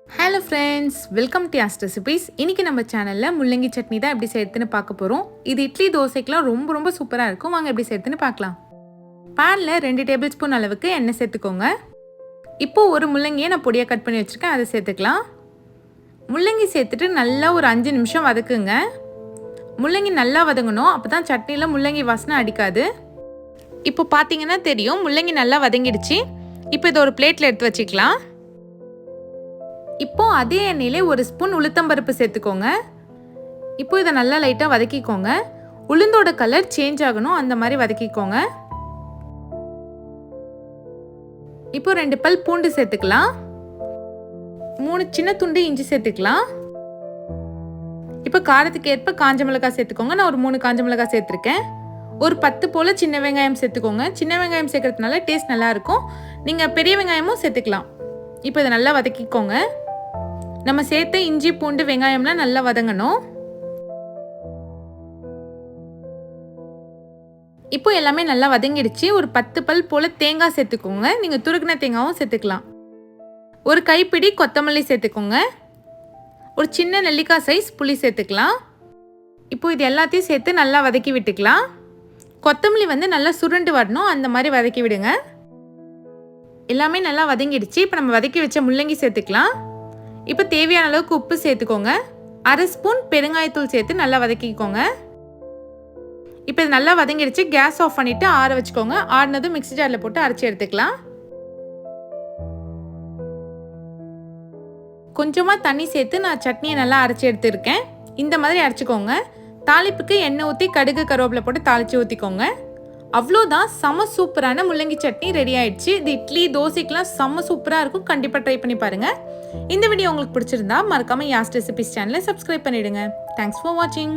Hello friends, welcome to யாஸ்ட் recipes. இன்றைக்கி நம்ம சேனலில் முள்ளங்கி சட்னி தான் எப்படி செய்யறதுன்னு பார்க்க போகிறோம். இது இட்லி தோசைக்கெலாம் ரொம்ப சூப்பராக இருக்கும். வாங்க எப்படி செய்யறதுன்னு பார்க்கலாம். பேனில் 2 டேபிள் ஸ்பூன் அளவுக்கு எண்ணெய் சேர்த்துக்கோங்க. இப்போது ஒரு முள்ளங்கியை நான் பொடியாக கட் பண்ணி வச்சுருக்கேன், அதை சேர்த்துக்கலாம். முள்ளங்கி சேர்த்துட்டு நல்லா ஒரு 5 நிமிஷம் வதக்குங்க. முள்ளங்கி நல்லா வதங்கணும், அப்போ தான் சட்னியில் முள்ளங்கி வாசனை அடிக்காது. இப்போ பார்த்தீங்கன்னா தெரியும், முள்ளங்கி நல்லா வதங்கிடுச்சு. இப்போ இதை ஒரு பிளேட்டில் எடுத்து வச்சுக்கலாம். இப்போ அதே எண்ணெயிலே ஒரு ஸ்பூன் உளுத்தம்பருப்பு சேர்த்துக்கோங்க. இப்போ இதை நல்லா லைட்டாக வதக்கிக்கோங்க. உளுந்தோட கலர் சேஞ்ச் ஆகணும், அந்த மாதிரி வதக்கிக்கோங்க. இப்போ 2 பல் பூண்டு சேர்த்துக்கலாம். 3 சின்ன துண்டு இஞ்சி சேர்த்துக்கலாம். இப்போ காரத்துக்கு ஏற்ப காஞ்ச மிளகாய் சேர்த்துக்கோங்க. நான் ஒரு 3 காஞ்ச மிளகாய் சேர்த்துருக்கேன். ஒரு 10 போல் சின்ன வெங்காயம் சேர்த்துக்கோங்க. சின்ன வெங்காயம் சேர்க்கறதுனால டேஸ்ட் நல்லாயிருக்கும். நீங்கள் பெரிய வெங்காயமும் சேர்த்துக்கலாம். இப்போ இதை நல்லா வதக்கிக்கோங்க. நம்ம சேர்த்த இஞ்சி பூண்டு வெங்காயம்லாம் நல்லா வதங்கணும். இப்போ எல்லாமே நல்லா வதங்கிடுச்சு. ஒரு 10 பல் போல் தேங்காய் சேர்த்துக்கோங்க. நீங்கள் துருக்கின தேங்காயும் சேர்த்துக்கலாம். ஒரு கைப்பிடி கொத்தமல்லி சேர்த்துக்கோங்க. ஒரு சின்ன நெல்லிக்காய் சைஸ் புளி சேர்த்துக்கலாம். இப்போ இது எல்லாத்தையும் சேர்த்து நல்லா வதக்கி விட்டுக்கலாம். கொத்தமல்லி நல்லா சுருண்டு வரணும், அந்த மாதிரி வதக்கி விடுங்க. எல்லாமே நல்லா வதங்கிடுச்சு. இப்போ நம்ம வதக்கி வச்ச முள்ளங்கி சேர்த்துக்கலாம். இப்போ தேவையான அளவுக்கு உப்பு சேர்த்துக்கோங்க. 1/2 ஸ்பூன் பெருங்காயத்தூள் சேர்த்து நல்லா வதக்கிக்கோங்க. இப்போ இது நல்லா வதங்கிடுச்சு. கேஸ் ஆஃப் பண்ணிவிட்டு ஆற வச்சுக்கோங்க. ஆறினதும் மிக்ஸி ஜாரில் போட்டு அரைச்சி எடுத்துக்கலாம். கொஞ்சமாக தண்ணி சேர்த்து நான் சட்னியை நல்லா அரைச்சி எடுத்துருக்கேன். இந்த மாதிரி அரைச்சிக்கோங்க. தாளிப்புக்கு எண்ணெய் ஊற்றி கடுகு கருவேப்பிலை போட்டு தாளித்து ஊற்றிக்கோங்க. அவ்வளோதான், செம்ம சூப்பரான முள்ளங்கி சட்னி ரெடி ஆயிடுச்சு. இது இட்லி தோசைக்கெலாம் செம்ம சூப்பராக இருக்கும். கண்டிப்பாக ட்ரை பண்ணி பாருங்கள். இந்த வீடியோ உங்களுக்கு பிடிச்சிருந்தா மறக்காமல் யாஸ்ட் ரெசிபீஸ் சேனலை சப்ஸ்கிரைப் பண்ணிவிடுங்க. தேங்க்ஸ் ஃபார் வாட்சிங்.